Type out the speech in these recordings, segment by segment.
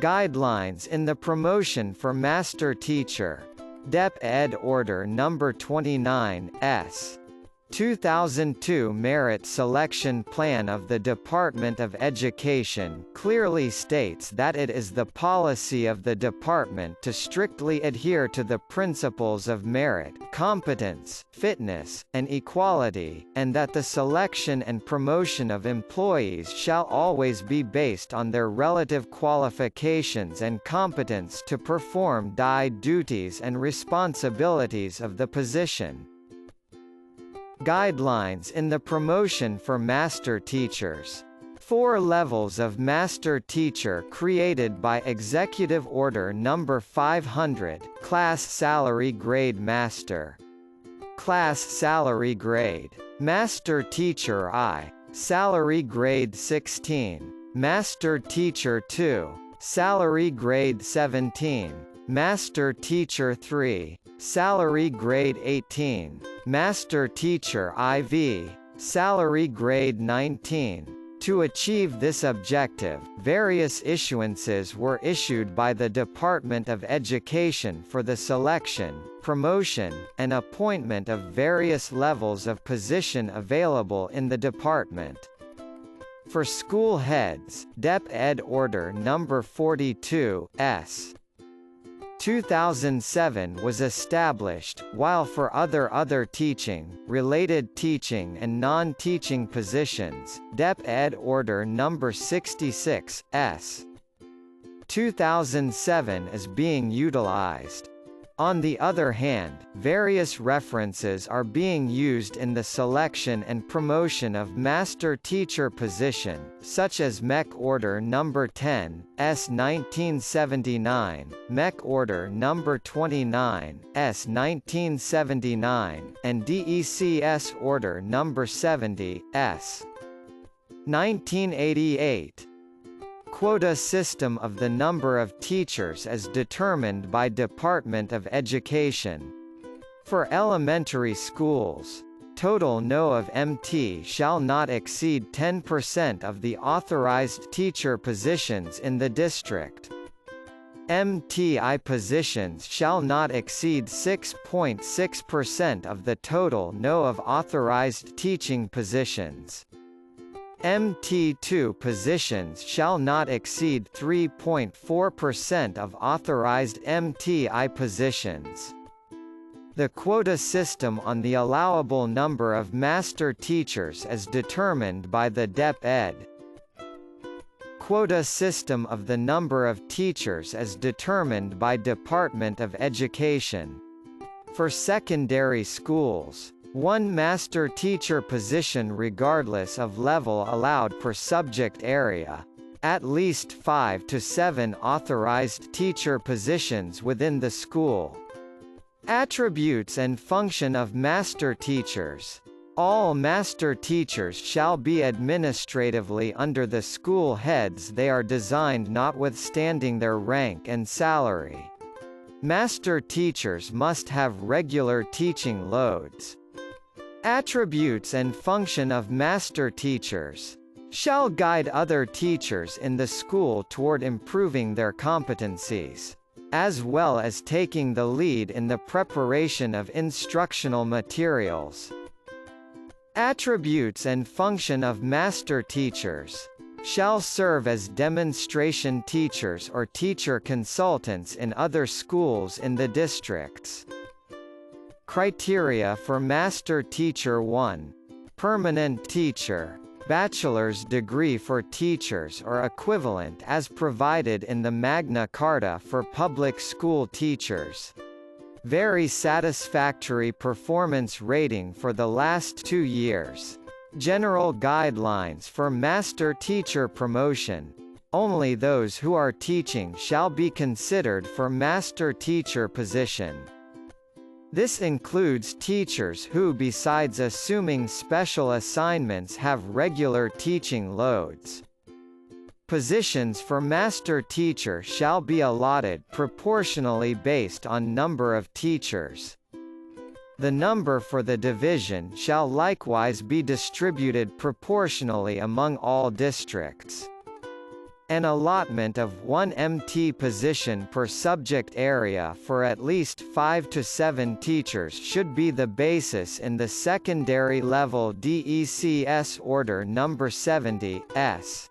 Guidelines in the promotion for master teacher. DepEd Order No. 29, S. 2002 Merit Selection Plan of the Department of Education clearly states that it is the policy of the department to strictly adhere to the principles of merit, competence, fitness, and equality, and that the selection and promotion of employees shall always be based on their relative qualifications and competence to perform the duties and responsibilities of the position. Guidelines in the promotion for master teachers. 4 levels of master teacher created by Executive Order No. 500, Class Salary Grade Master. Class Salary Grade. Master Teacher I. Salary Grade 16. Master Teacher 2. Salary Grade 17. Master Teacher 3. Salary Grade 18. Master Teacher IV. Salary Grade 19. To achieve this objective, various issuances were issued by the Department of Education for the selection, promotion, and appointment of various levels of position available in the department. For school heads, DepEd Order No. 42, S. 2007 was established, while for other teaching, related teaching and non-teaching positions, DepEd Order No. 66, S. 2007 is being utilized. On the other hand, various references are being used in the selection and promotion of master teacher position, such as MEC Order No. 10, S. 1979, MEC Order No. 29, S. 1979, and DECS Order No. 70, S. 1988. Quota system of the number of teachers is determined by Department of Education. For elementary schools, total No of MT shall not exceed 10% of the authorized teacher positions in the district. MTI positions shall not exceed 6.6% of the total No of authorized teaching positions. MT2 positions shall not exceed 3.4% of authorized MTI positions. The quota system on the allowable number of master teachers is determined by the DepEd. Quota system of the number of teachers is determined by Department of Education. For secondary schools, 1 master teacher position regardless of level allowed per subject area. At least 5 to 7 authorized teacher positions within the school. Attributes and function of master teachers. All master teachers shall be administratively under the school heads they are designed notwithstanding their rank and salary. Master teachers must have regular teaching loads. Attributes and function of master teachers shall guide other teachers in the school toward improving their competencies, as well as taking the lead in the preparation of instructional materials. Attributes and function of master teachers shall serve as demonstration teachers or teacher consultants in other schools in the districts. Criteria for Master Teacher 1. Permanent teacher. Bachelor's degree for teachers or equivalent as provided in the Magna Carta for public school teachers. Very satisfactory performance rating for the last 2 years. General guidelines for master teacher promotion. Only those who are teaching shall be considered for master teacher position. This includes teachers who, besides assuming special assignments, have regular teaching loads. Positions for master teacher shall be allotted proportionally based on number of teachers. The number for the division shall likewise be distributed proportionally among all districts. An allotment of one MT position per subject area for at least 5 to 7 teachers should be the basis in the secondary level DECS Order No. 70, S.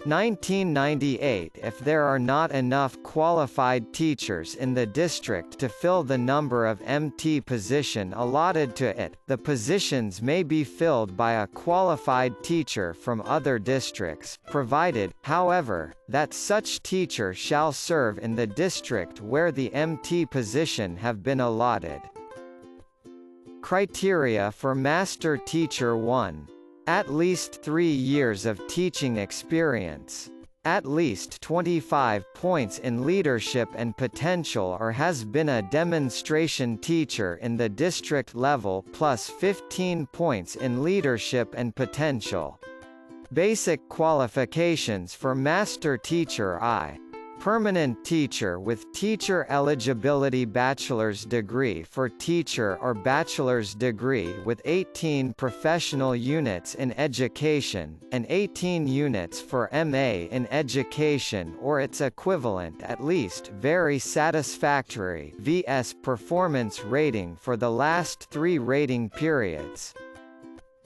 1998. If there are not enough qualified teachers in the district to fill the number of MT position allotted to it, the positions may be filled by a qualified teacher from other districts, provided, however, that such teacher shall serve in the district where the MT position have been allotted. Criteria for Master Teacher 1. At least 3 years of teaching experience. At least 25 points in leadership and potential or has been a demonstration teacher in the district level plus 15 points in leadership and potential. Basic qualifications for Master Teacher I. Permanent teacher with teacher eligibility, bachelor's degree for teacher or bachelor's degree with 18 professional units in education, and 18 units for MA in education or its equivalent, at least very satisfactory (VS) performance rating for the last 3 rating periods.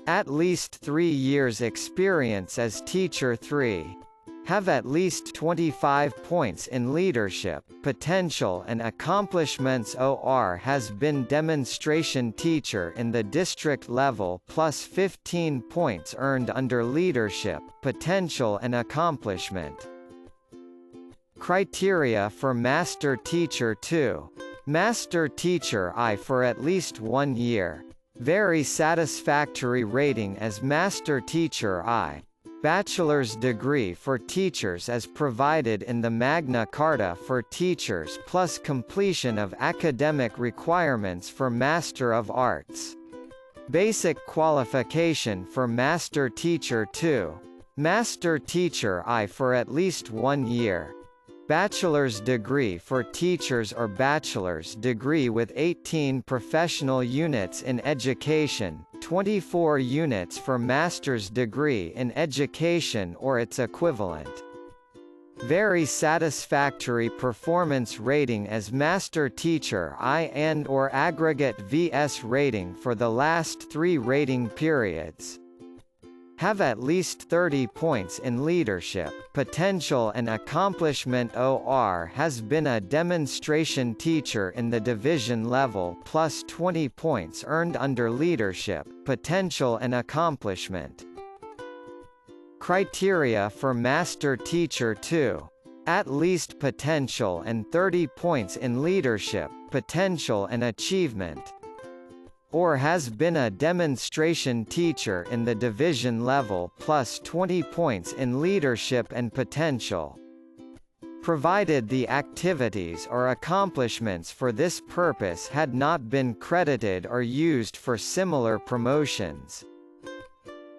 At least 3 years experience as teacher 3. Have at least 25 points in leadership, potential and accomplishments, or has been demonstration teacher in the district level plus 15 points earned under leadership, potential and accomplishment. Criteria for Master Teacher 2. Master Teacher I for at least 1 year. Very satisfactory rating as Master Teacher I. Bachelor's degree for teachers as provided in the Magna Carta for teachers plus completion of academic requirements for Master of Arts. Basic qualification for Master Teacher 2. Master Teacher I for at least 1 year. Bachelor's degree for teachers or bachelor's degree with 18 professional units in education, 24 units for master's degree in education or its equivalent. Very satisfactory performance rating as Master Teacher I and/or aggregate VS rating for the last 3 rating periods. Have at least 30 points in leadership, potential and accomplishment, or has been a demonstration teacher in the division level plus 20 points earned under leadership, potential and accomplishment. Criteria for Master Teacher 2. At least potential and 30 points in leadership, potential and achievement. Or has been a demonstration teacher in the division level plus 20 points in leadership and potential. Provided the activities or accomplishments for this purpose had not been credited or used for similar promotions.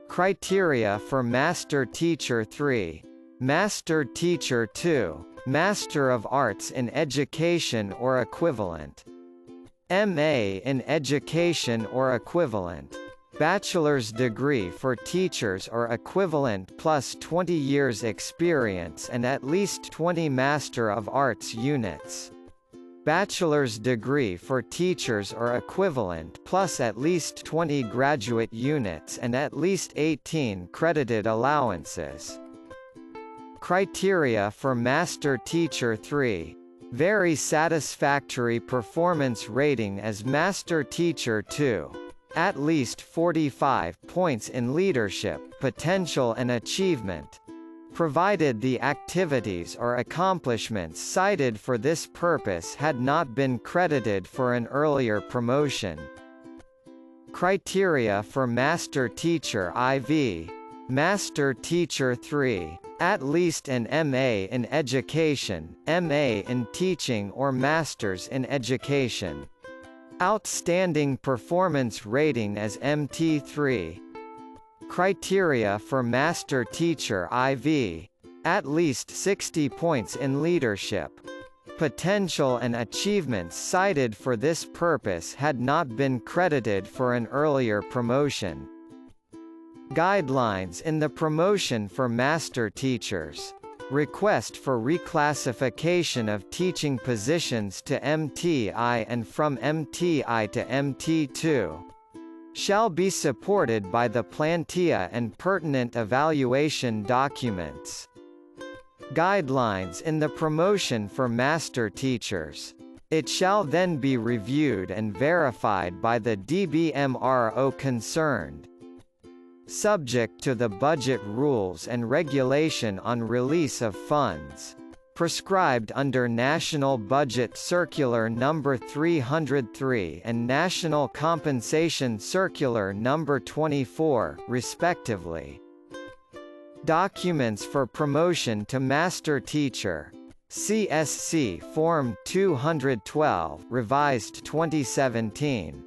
Criteria for Master Teacher 3. Master Teacher 2. Master of Arts in Education or equivalent. MA in Education or equivalent. Bachelor's degree for teachers or equivalent plus 20 years experience and at least 20 Master of Arts units. Bachelor's degree for teachers or equivalent plus at least 20 graduate units and at least 18 credited allowances. Criteria for Master Teacher 3. Very satisfactory performance rating as Master Teacher 2. At least 45 points in leadership, potential and achievement. Provided the activities or accomplishments cited for this purpose had not been credited for an earlier promotion. Criteria for Master Teacher IV. Master Teacher 3. At least an MA in Education, MA in Teaching or Masters in Education. Outstanding performance rating as MT3. Criteria for Master Teacher IV. At least 60 points in leadership. Potential and achievements cited for this purpose had not been credited for an earlier promotion. Guidelines in the promotion for Master Teachers. Request for reclassification of teaching positions to MTI and from MTI to MT2 shall be supported by the plantilla and pertinent evaluation documents. Guidelines in the promotion for master teachers. It shall then be reviewed and verified by the DBMRO concerned, subject to the budget rules and regulation on release of funds prescribed under National Budget Circular No. 303 and National Compensation Circular No. 24, respectively. Documents for promotion to master teacher. CSC Form 212, revised 2017.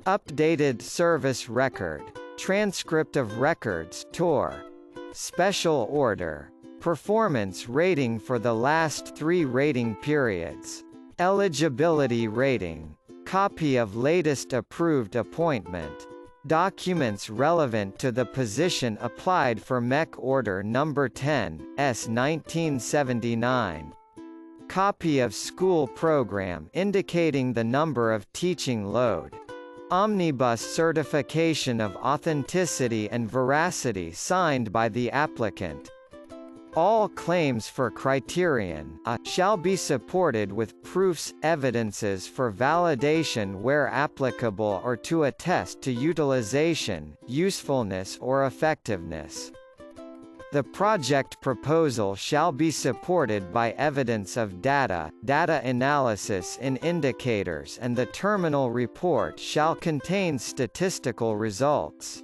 Updated service record. Transcript of records (TOR). Special order. Performance rating for the last 3 rating periods. Eligibility rating. Copy of latest approved appointment. Documents relevant to the position applied for MEC Order No. 10, S 1979. Copy of school program indicating the number of teaching load. Omnibus certification of authenticity and veracity signed by the applicant. All claims for criterion A shall be supported with proofs, evidences for validation where applicable or to attest to utilization, usefulness or effectiveness. The project proposal shall be supported by evidence of data analysis in indicators, and the terminal report shall contain statistical results.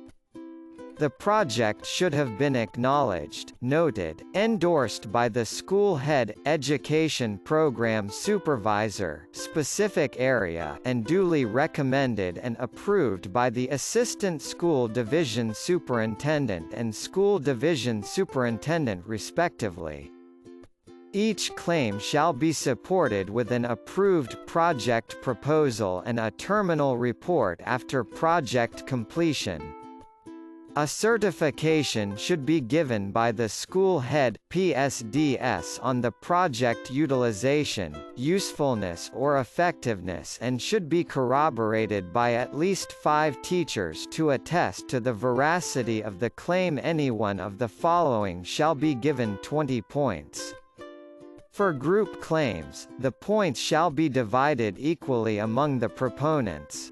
The project should have been acknowledged, noted, endorsed by the school head, education program supervisor, specific area, and duly recommended and approved by the assistant school division superintendent and school division superintendent respectively. Each claim shall be supported with an approved project proposal and a terminal report after project completion. A certification should be given by the school head (PSDS) on the project utilization, usefulness or effectiveness, and should be corroborated by at least 5 teachers to attest to the veracity of the claim. Any one of the following shall be given 20 points. For group claims, the points shall be divided equally among the proponents.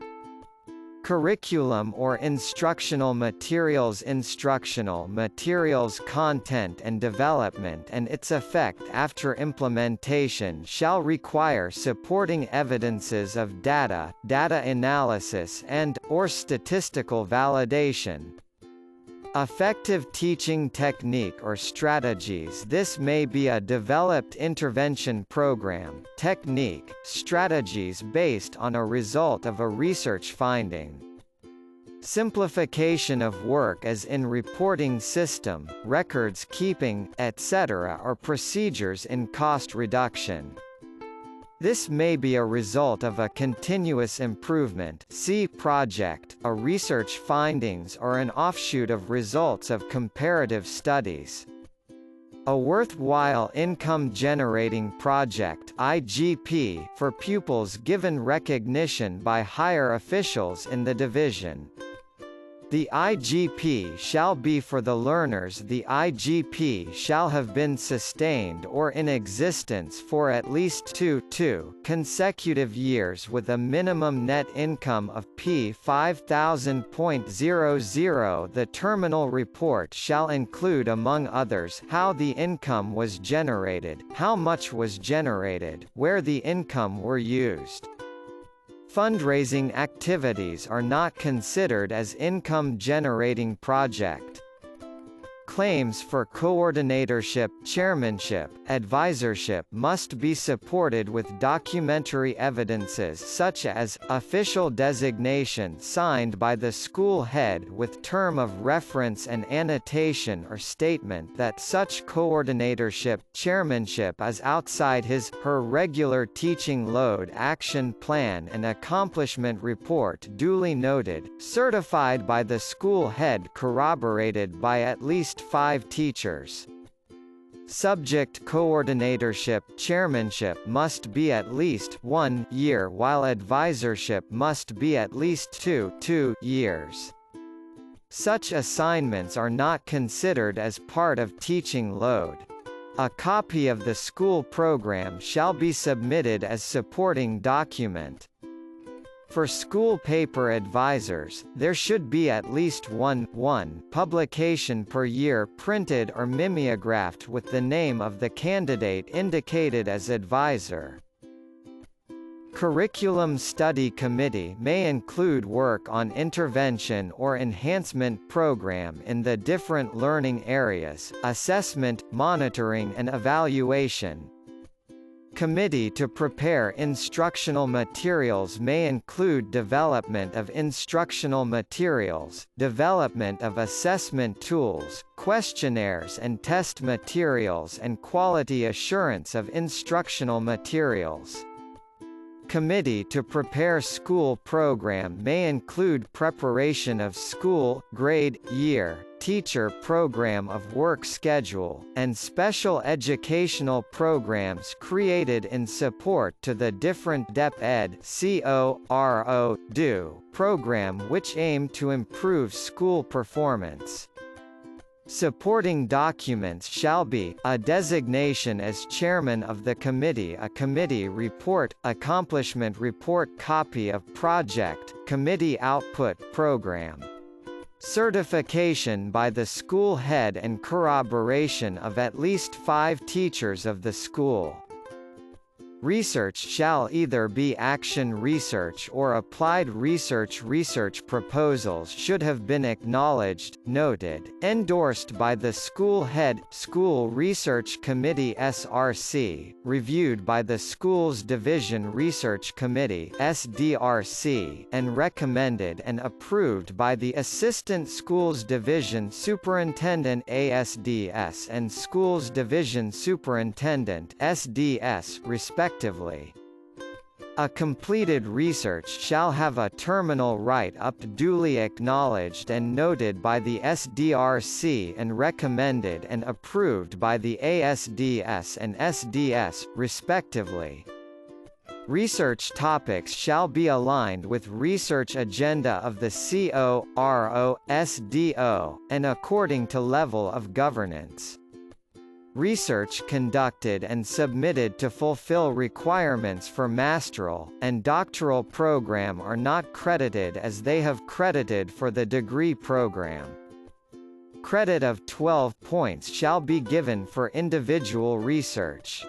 Curriculum or instructional materials. Instructional materials content and development and its effect after implementation shall require supporting evidences of data analysis and/or statistical validation. Effective teaching technique or strategies. This may be a developed intervention program, technique, strategies based on a result of a research finding. Simplification of work as in reporting system, records keeping, etc. or procedures in cost reduction. This may be a result of a continuous improvement (see project), a research findings or an offshoot of results of comparative studies. A worthwhile income-generating project (IGP) for pupils given recognition by higher officials in the division. The IGP shall be for the learners. The IGP shall have been sustained or in existence for at least two consecutive years with a minimum net income of P5000.00. The terminal report shall include among others how the income was generated, how much was generated, where the income were used. Fundraising activities are not considered as income-generating project. Claims for coordinatorship, chairmanship, advisorship must be supported with documentary evidences such as, official designation signed by the school head with term of reference and annotation or statement that such coordinatorship, chairmanship is outside his/her regular teaching load action plan and accomplishment report duly noted, certified by the school head corroborated by at least 5 teachers. Subject coordinatorship chairmanship must be at least 1 year while advisorship must be at least 2 years. Such assignments are not considered as part of teaching load. A copy of the school program shall be submitted as supporting document. For school paper advisors, there should be at least one publication per year printed or mimeographed with the name of the candidate indicated as advisor. Curriculum Study Committee may include work on intervention or enhancement program in the different learning areas, assessment, monitoring and evaluation. Committee to prepare instructional materials may include development of instructional materials, development of assessment tools, questionnaires and test materials and quality assurance of instructional materials. Committee to prepare school program may include preparation of school, grade, year, teacher program of work schedule, and special educational programs created in support to the different DepEd (Order No) program which aim to improve school performance. Supporting documents shall be, a designation as chairman of the committee, a committee report, accomplishment report, copy of project, committee output program. Certification by the school head and corroboration of at least 5 teachers of the school. Research shall either be action research or applied research. Research proposals should have been acknowledged, noted, endorsed by the school head, School Research Committee (SRC), reviewed by the school's Division Research Committee (SDRC), and recommended and approved by the Assistant Schools Division Superintendent (ASDS) and Schools Division Superintendent (SDS), respectively. A completed research shall have a terminal write-up duly acknowledged and noted by the SDRC and recommended and approved by the ASDS and SDS, respectively. Research topics shall be aligned with research agenda of the CORO, SDO, and according to level of governance. Research conducted and submitted to fulfill requirements for masteral and doctoral program are not credited as they have credited for the degree program. Credit of 12 points shall be given for individual research.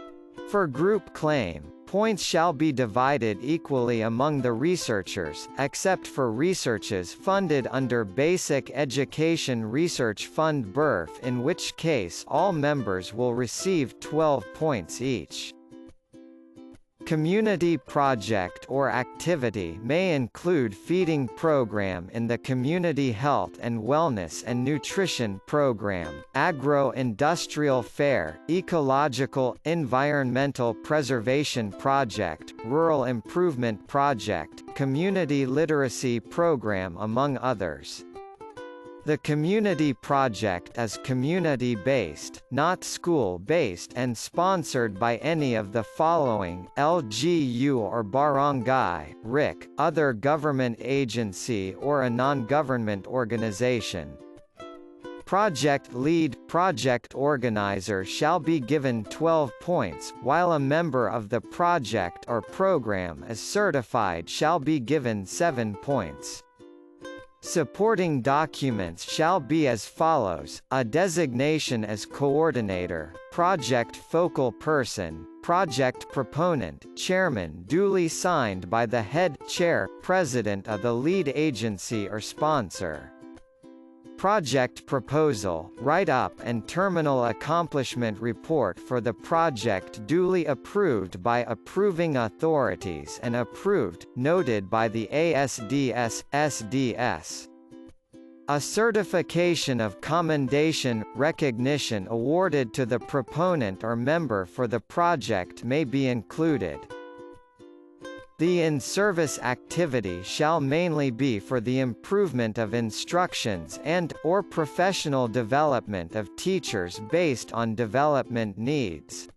For group claim, points shall be divided equally among the researchers, except for researches funded under Basic Education Research Fund (BERF), in which case all members will receive 12 points each. Community project or activity may include feeding program in the Community Health and Wellness and Nutrition program, agro-industrial fair, ecological, environmental preservation project, rural improvement project, community literacy program, among others. The community project is community-based, not school-based, and sponsored by any of the following: LGU or barangay, RIC, other government agency or a non-government organization. Project lead, project organizer shall be given 12 points, while a member of the project or program as certified shall be given 7 points. Supporting documents shall be as follows: a designation as coordinator, project focal person, project proponent, chairman duly signed by the head, chair, president of the lead agency or sponsor. Project proposal, write-up and terminal accomplishment report for the project duly approved by approving authorities and approved, noted by the ASDS, SDS. A certification of commendation, recognition awarded to the proponent or member for the project may be included. The in-service activity shall mainly be for the improvement of instructions and/or professional development of teachers based on development needs.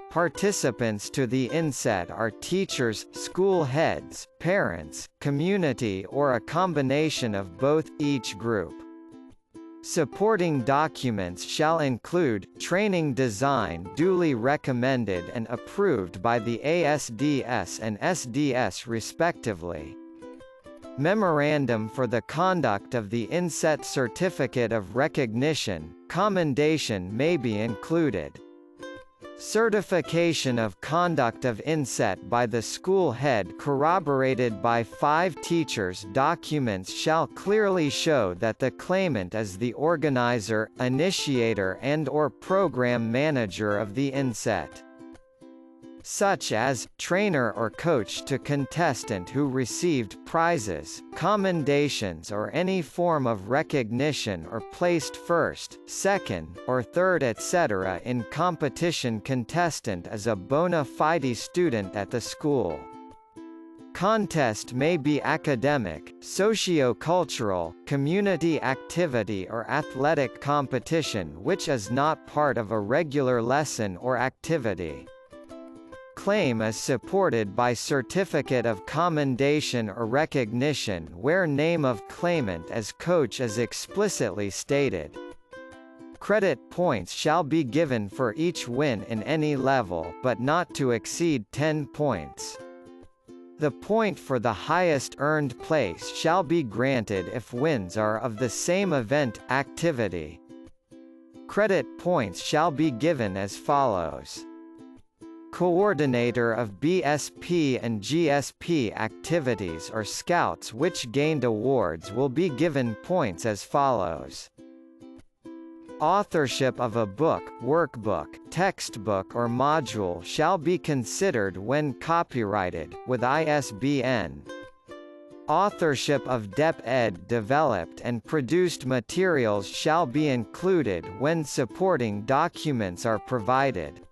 Participants to the inset are teachers, school heads, parents, community or a combination of both, each group. Supporting documents shall include training design duly recommended and approved by the ASDS and SDS respectively. Memorandum for the conduct of the inset certificate of recognition, commendation may be included. Certification of conduct of inset by the school head corroborated by 5 teachers. Documents shall clearly show that the claimant is the organizer, initiator and/or program manager of the inset, such as trainer or coach to contestant who received prizes, commendations or any form of recognition or placed first, second, or third etc. in competition. Contestant is a bona fide student at the school. Contest may be academic, socio-cultural, community activity or athletic competition which is not part of a regular lesson or activity. Claim is supported by certificate of commendation or recognition where name of claimant as coach is explicitly stated. Credit points shall be given for each win in any level but not to exceed 10 points. The point for the highest earned place shall be granted if wins are of the same event, activity. Credit points shall be given as follows. Coordinator of BSP and GSP activities or scouts which gained awards will be given points as follows. Authorship of a book, workbook, textbook or module shall be considered when copyrighted, with ISBN. Authorship of DepEd developed and produced materials shall be included when supporting documents are provided.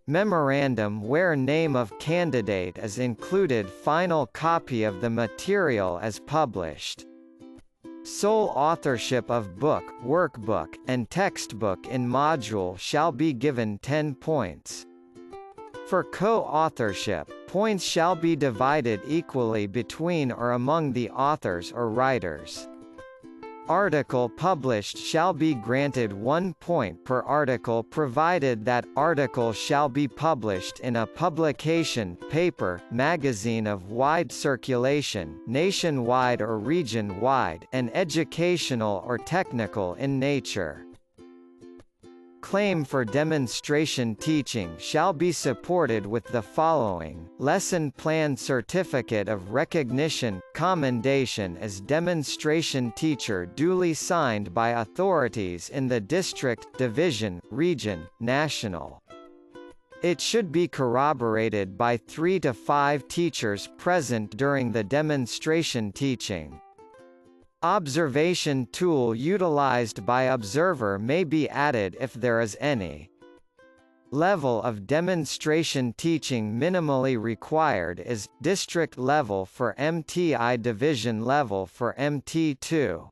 Memorandum where name of candidate is included. Final copy of the material as published. Sole authorship of book, workbook, and textbook in module shall be given 10 points. For co-authorship, points shall be divided equally between or among the authors or writers. Article published shall be granted 1 point per article provided that article shall be published in a publication, paper, magazine of wide circulation, nationwide or region-wide, and educational or technical in nature. Claim for demonstration teaching shall be supported with the following: lesson plan certificate of recognition, commendation as demonstration teacher duly signed by authorities in the district, division, region, national. It should be corroborated by 3 to 5 teachers present during the demonstration teaching. Observation tool utilized by observer may be added if there is any. Level of demonstration teaching minimally required is district level for MTI, division level for MT2.